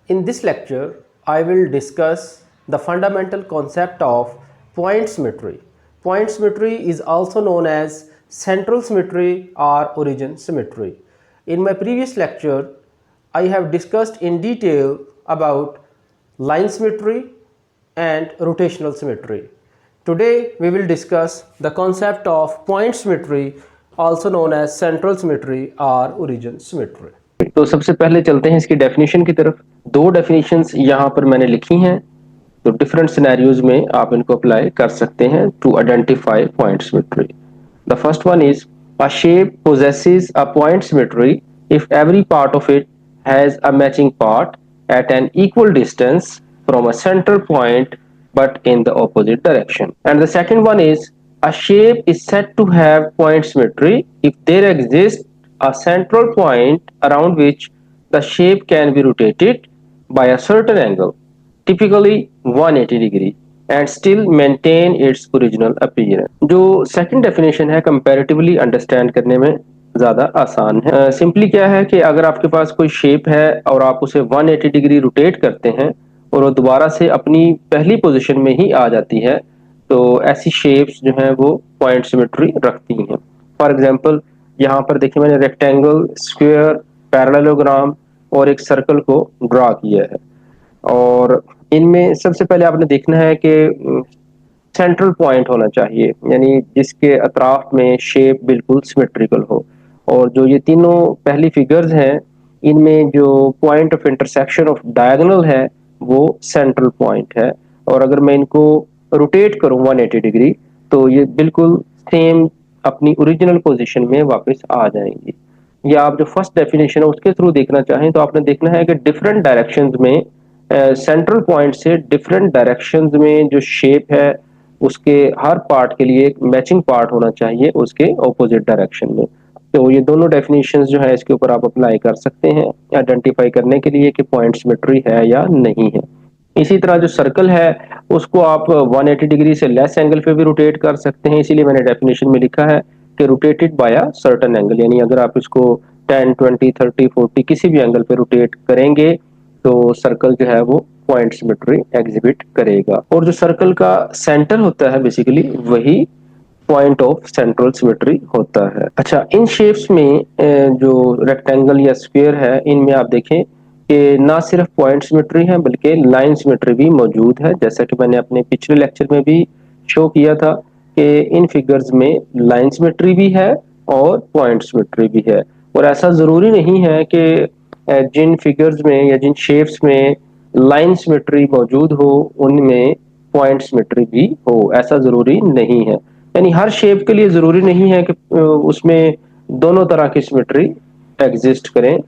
In this lecture, I will discuss the fundamental concept of point symmetry. Point symmetry is also known as central symmetry or origin symmetry. In my previous lecture, I have discussed in detail about line symmetry and rotational symmetry. Today we will discuss the concept of point symmetry, also known as central symmetry or origin symmetry. तो सबसे पहले चलते हैं इसकी definition की तरफ। दो definitions यहाँ पर मैंने लिखी हैं, तो डिफरेंट सिनेरियोज में आप इनको अप्लाई कर सकते हैं to identify point symmetry. The first one is a shape possesses a point symmetry if every part of it has a matching part at an equal distance from a central point but in the opposite direction. And the second one is a shape is said to have point symmetry if there exists a central point around which the shape can be rotated by a certain angle, typically 180 degree, and still maintain its original appearance. जो second definition है comparatively understand करने में ज़्यादा आसान है। Simply क्या है कि अगर आपके पास कोई शेप है और आप उसे 180 डिग्री रोटेट करते हैं और वो दोबारा से अपनी पहली पोजीशन में ही आ जाती है, तो ऐसी शेप्स जो हैं वो पॉइंट सिमेट्री रखती हैं। फॉर एग्जांपल यहाँ पर देखिए मैंने रेक्टेंगल, स्क्वायर, पैरेललोग्राम और एक सर्कल को ड्रा किया है, और इनमें सबसे पहले आपने देखना है कि सेंट्रल पॉइंट होना चाहिए, यानी जिसके अतराफ में शेप बिल्कुल सिमेट्रिकल हो। और जो ये तीनों पहली फिगर्स हैं, इनमें जो point of intersection of diagonal है वो सेंट्रल पॉइंट है, और अगर मैं इनको रोटेट करूं 180 डिग्री तो ये बिल्कुल सेम अपनी ओरिजिनल पोजीशन में वापस आ जाएंगी। या आप जो फर्स्ट डेफिनेशन है उसके थ्रू देखना चाहें तो आपने देखना है कि डिफरेंट डायरेक्शंस में सेंट्रल पॉइंट से डिफरेंट डायरेक्शंस में जो शेप है उसके हर पार्ट के लिए एक मैचिंग पार्ट होना चाहिए उसके ऑपोजिट डायरेक्शन में। तो ये दोनों डेफिनेशंस जो है इसके ऊपर आप अप्लाई कर सकते हैं आइडेंटिफाई करने के लिए कि पॉइंट सिमेट्री है या नहीं है। इसी तरह जो सर्कल है उसको आप 180 डिग्री से लेस एंगल पे भी रोटेट कर सकते हैं, इसीलिए मैंने डेफिनेशन में लिखा है कि rotated bye a certain angle, यानी अगर आप इसको 10, 20, 30, 40 किसी भी एंगल पे रोटेट करेंगे तो सर्कल जो है वो पॉइंट सिमेट्री एग्जिबिट करेगा। और जो सर्कल का सेंटर होता है बेसिकली वही पॉइंट ऑफ सेंट्रल सिमेट्री होता है। अच्छा, इन शेप्स में जो रेक्टेंगल या स्फीयर है इनमें आप देखें कि ना सिर्फ पॉइंट सिमेट्री है बल्कि लाइन सिमेट्री भी मौजूद है, जैसा कि मैंने अपने पिछले लेक्चर में भी शो किया था कि इन फिगर्स में लाइन सिमेट्री भी है और पॉइंट सिमेट्री भी है। और ऐसा जरूरी नहीं है कि जिन फिगर्स में या जिन शेप्स में लाइन सिमेट्री मौजूद हो उनमें पॉइंट सिमेट्री भी हो, ऐसा जरूरी नहीं है। यानी हर शेप के लिए जरूरी नहीं है कि उसमें दोनों तरह की सिमेट्री एग्जिस्ट करें।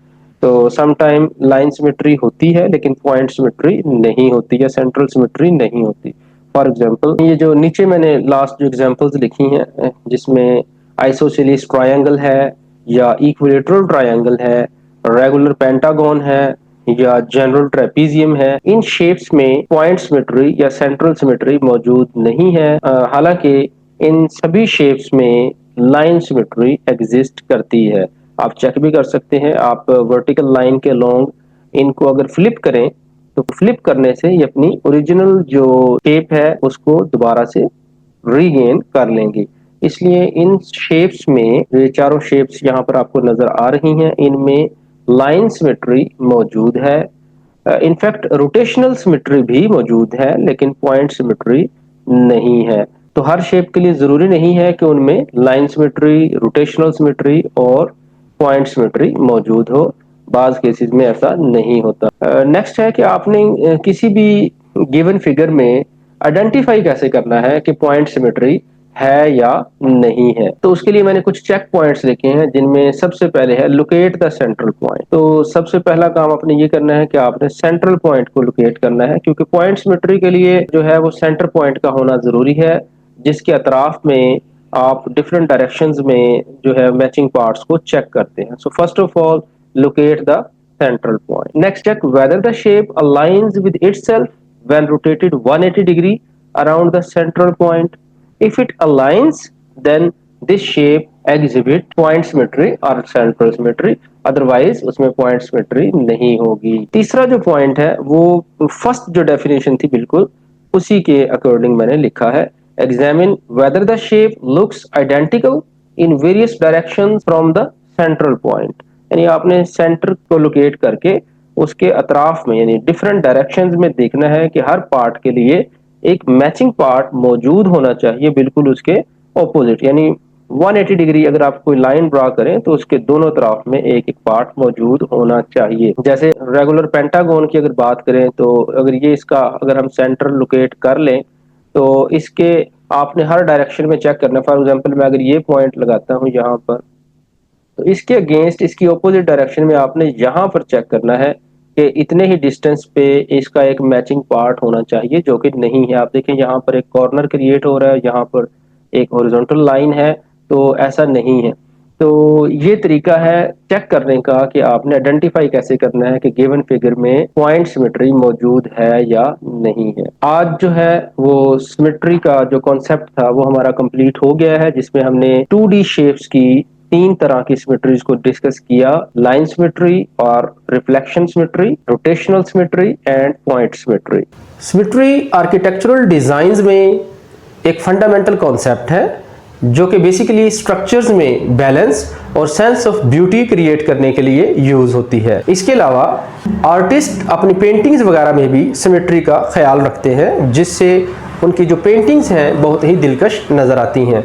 तो सम टाइम लाइन सिमेट्री होती है लेकिन पॉइंट सिमेट्री नहीं होती या सेंट्रल सिमेट्री नहीं होती। फॉर एग्जांपल ये जो नीचे मैंने लास्ट जो एग्जांपल्स लिखी हैं जिसमें आइसोसेलेस ट्रायंगल है या इक्विलेटरल ट्रायंगल है, रेगुलर पेंटागन है या जनरल ट्रेपीजियम है, इन शेप्स में पॉइंट सिमेट्री या सेंट्रल सिमेट्री मौजूद नहीं है। हालांकि इन सभी शेप्स में लाइन सिमेट्री एग्जिस्ट करती है। आप चेक भी कर सकते हैं, आप वर्टिकल लाइन के अलोंग इनको अगर फ्लिप करें तो फ्लिप करने से ये अपनी ओरिजिनल जो शेप है उसको दोबारा से रीगेन कर लेंगी। इसलिए इन शेप्स में, ये चारों शेप्स यहाँ पर आपको नजर आ रही हैं, इनमें लाइन सिमेट्री मौजूद है। इनफैक्ट रोटेशनल सिमेट्री भी मौजूद है लेकिन पॉइंट सिमेट्री नहीं है। तो हर शेप के लिए जरूरी नहीं है कि उनमें लाइन सिमेट्री, रोटेशनल सिमेट्री और पॉइंट सिमेट्री मौजूद हो, बाज केसेस में ऐसा नहीं होता। नेक्स्ट है कि आपने किसी भी गिवन फिगर में आइडेंटिफाई कैसे करना है कि पॉइंट सिमेट्री है या नहीं है। तो उसके लिए मैंने कुछ चेक पॉइंट्स लिखे हैं जिनमें सबसे पहले है लोकेट द सेंट्रल पॉइंट। तो सबसे पहला काम आपने ये करना है कि आपने सेंट्रल पॉइंट को लोकेट करना है, क्योंकि पॉइंट सिमेट्री के लिए जो है वो सेंटर पॉइंट का होना जरूरी है जिसके अतराफ में आप डिफरेंट डायरेक्शंस में जो है मैचिंग पार्ट्स को चेक करते हैं। So first of all locate the central point. Next, check whether the shape aligns with itself when rotated 180 degree around the central point. If it aligns, then this shape exhibits point symmetry or central symmetry. Otherwise उसमें point symmetry नहीं होगी। तीसरा जो point है वो first जो definition थी बिल्कुल उसी के अकॉर्डिंग मैंने लिखा है, examine whether the shape looks identical in various direction from the central point. यानी आपने सेंटर को लोकेट करके उसके अतराफ में यानी डिफरेंट डायरेक्शंस में देखना है कि हर पार्ट के लिए एक मैचिंग पार्ट मौजूद होना चाहिए बिल्कुल उसके ऑपोजिट। यानी 180 डिग्री अगर आप कोई लाइन ड्रा करें तो उसके दोनों तरफ में एक एक पार्ट मौजूद होना चाहिए। जैसे रेगुलर पेंटागन की अगर बात करें तो अगर ये इसका अगर हम सेंटर लोकेट कर लें तो इसके आपने हर डायरेक्शन में चेक करना है। फॉर एग्जांपल मैं अगर ये पॉइंट लगाता हूँ यहाँ पर तो इसके अगेंस्ट इसकी ऑपोजिट डायरेक्शन में आपने यहाँ पर चेक करना है कि इतने ही डिस्टेंस पे इसका एक मैचिंग पार्ट होना चाहिए, जो कि नहीं है। आप देखें यहाँ पर एक कॉर्नर क्रिएट हो रहा है, यहाँ पर एक हॉरिजॉन्टल लाइन है, तो ऐसा नहीं है। तो ये तरीका है चेक करने का कि आपने आइडेंटिफाई कैसे करना है कि गिवन फिगर में पॉइंट सिमेट्री मौजूद है या नहीं है। आज जो है वो सिमेट्री का जो कॉन्सेप्ट था वो हमारा कंप्लीट हो गया है, जिसमें हमने 2D शेप्स की 3 तरह की सिमेट्रीज को डिस्कस किया, लाइन सिमेट्री और reflection symmetry, rotational symmetry and point symmetry. Symmetry architectural designs में एक फंडामेंटल कॉन्सेप्ट है जो कि बेसिकली स्ट्रक्चर्स में बैलेंस और सेंस ऑफ ब्यूटी क्रिएट करने के लिए यूज़ होती है। इसके अलावा आर्टिस्ट अपनी पेंटिंग्स वगैरह में भी सिमेट्री का ख्याल रखते हैं, जिससे उनकी जो पेंटिंग्स हैं बहुत ही दिलकश नज़र आती हैं।